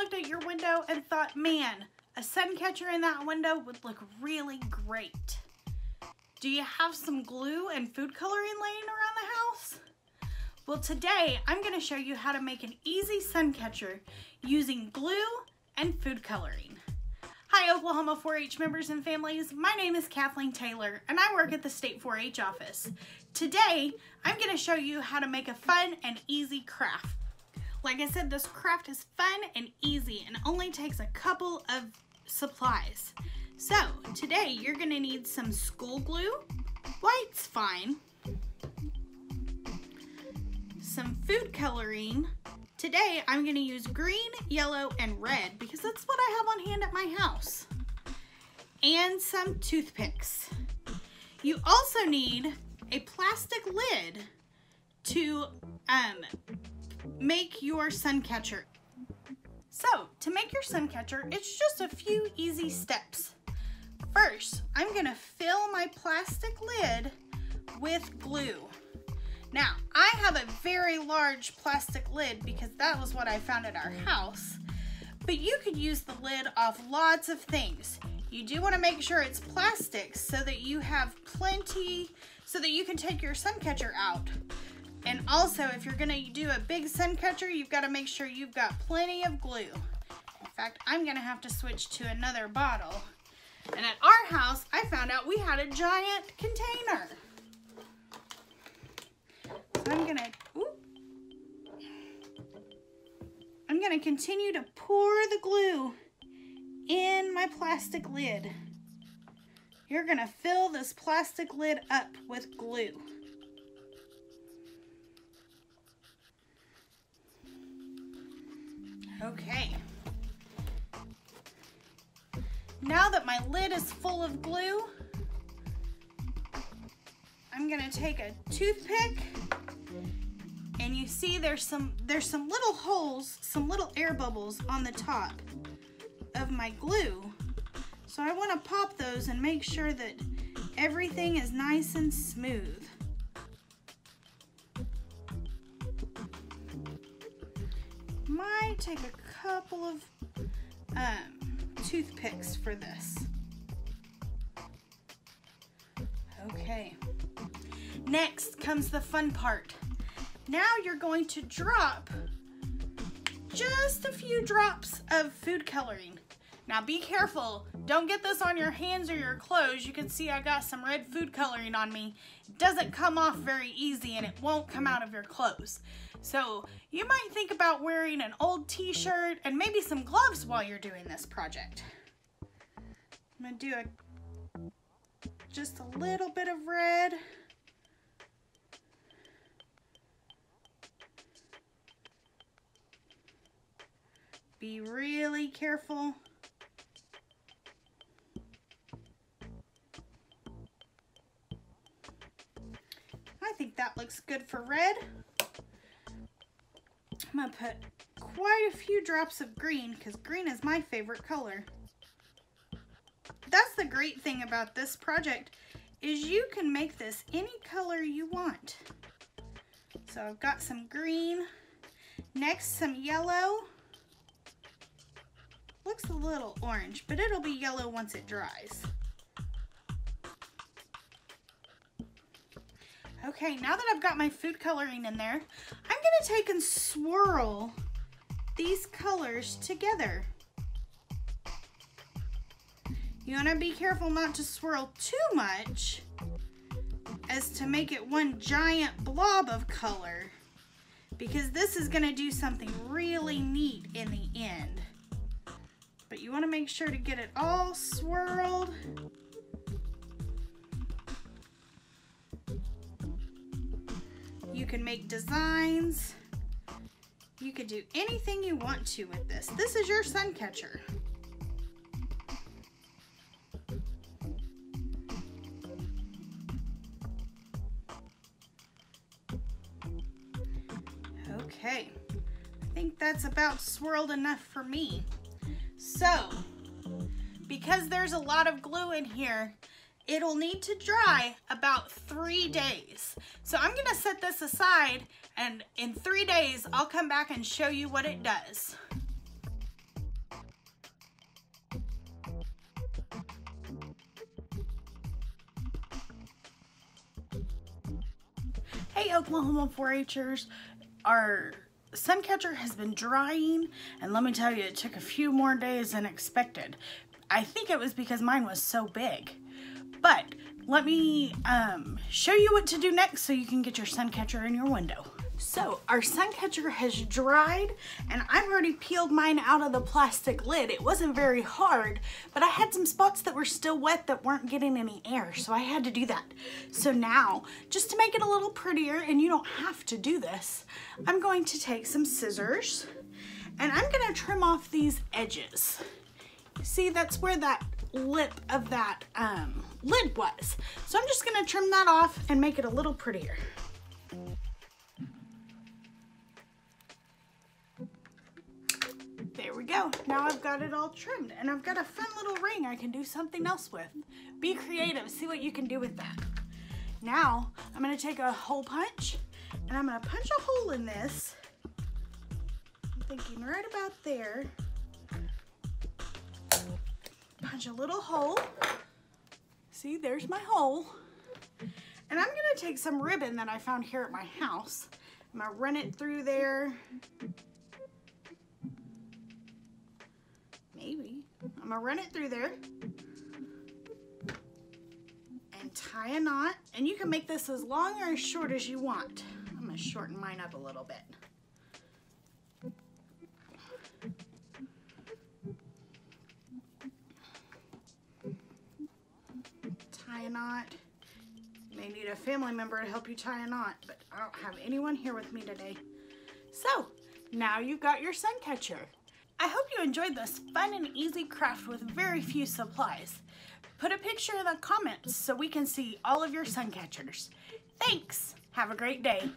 looked at your window and thought, man, a sun catcher in that window would look really great? Do you have some glue and food coloring laying around the house? Well, today I'm going to show you how to make an easy sun catcher using glue and food coloring. Hi Oklahoma 4-H members and families, my name is Kathleen Taylor and I work at the State 4-H office. Today I'm going to show you how to make a fun and easy craft. Like I said, this craft is fun and easy and only takes a couple of supplies. So today you're going to need some school glue, white's fine, some food coloring. Today I'm going to use green, yellow, and red because that's what I have on hand at my house. And some toothpicks. You also need a plastic lid to make your sun catcher. So to make your sun catcher, it's just a few easy steps. First, I'm going to fill my plastic lid with glue. Now, I have a very large plastic lid because that was what I found at our house, but you could use the lid off lots of things. You do want to make sure it's plastic so that you have plenty, so that you can take your sun catcher out. And also, if you're going to do a big sun catcher, you've got to make sure you've got plenty of glue. In fact, I'm going to have to switch to another bottle. And at our house, I found out we had a giant container. I'm gonna continue to pour the glue in my plastic lid. You're gonna fill this plastic lid up with glue. Okay. Now that my lid is full of glue, I'm gonna take a toothpick, and you see there's some little holes, some little air bubbles on the top of my glue. So I want to pop those and make sure that everything is nice and smooth. Might take a couple of toothpicks for this. Okay. Next comes the fun part. Now you're going to drop just a few drops of food coloring. Now be careful, don't get this on your hands or your clothes. You can see I got some red food coloring on me. It doesn't come off very easy and it won't come out of your clothes. So you might think about wearing an old t-shirt and maybe some gloves while you're doing this project. I'm gonna do just a little bit of red. Be really careful. I think that looks good for red. I'm gonna put quite a few drops of green because green is my favorite color. That's the great thing about this project is you can make this any color you want. So I've got some green. Next, some yellow. Looks a little orange, but it'll be yellow once it dries. Okay, now that I've got my food coloring in there, I'm gonna take and swirl these colors together. You wanna be careful not to swirl too much as to make it one giant blob of color, because this is gonna do something really neat in the end. But you want to make sure to get it all swirled. You can make designs. You could do anything you want to with this. This is your sun catcher. Okay, I think that's about swirled enough for me. So, because there's a lot of glue in here, it'll need to dry about 3 days. So I'm gonna set this aside, and in 3 days, I'll come back and show you what it does. Oklahoma 4-Hers, our Suncatcher has been drying, and let me tell you, it took a few more days than expected. I think it was because mine was so big. But let me show you what to do next so you can get your Suncatcher in your window. So our Suncatcher has dried, and I've already peeled mine out of the plastic lid. It wasn't very hard, but I had some spots that were still wet that weren't getting any air, so I had to do that. So now, just to make it a little prettier, and you don't have to do this, I'm going to take some scissors, and I'm gonna trim off these edges. See, that's where that lip of that lid was. So I'm just gonna trim that off and make it a little prettier. There we go. Now I've got it all trimmed, and I've got a fun little ring I can do something else with. Be creative, see what you can do with that. Now I'm gonna take a hole punch, and I'm gonna punch a hole in this. I'm thinking right about there. Punch a little hole. See, there's my hole. And I'm gonna take some ribbon that I found here at my house. I'm gonna run it through there. Maybe. I'm gonna run it through there and tie a knot. And you can make this as long or as short as you want. I'm gonna shorten mine up a little bit. Tie a knot. You may need a family member to help you tie a knot, but I don't have anyone here with me today. So, now you've got your Suncatcher. I hope you enjoyed this fun and easy craft with very few supplies. Put a picture in the comments so we can see all of your Suncatchers. Thanks! Have a great day.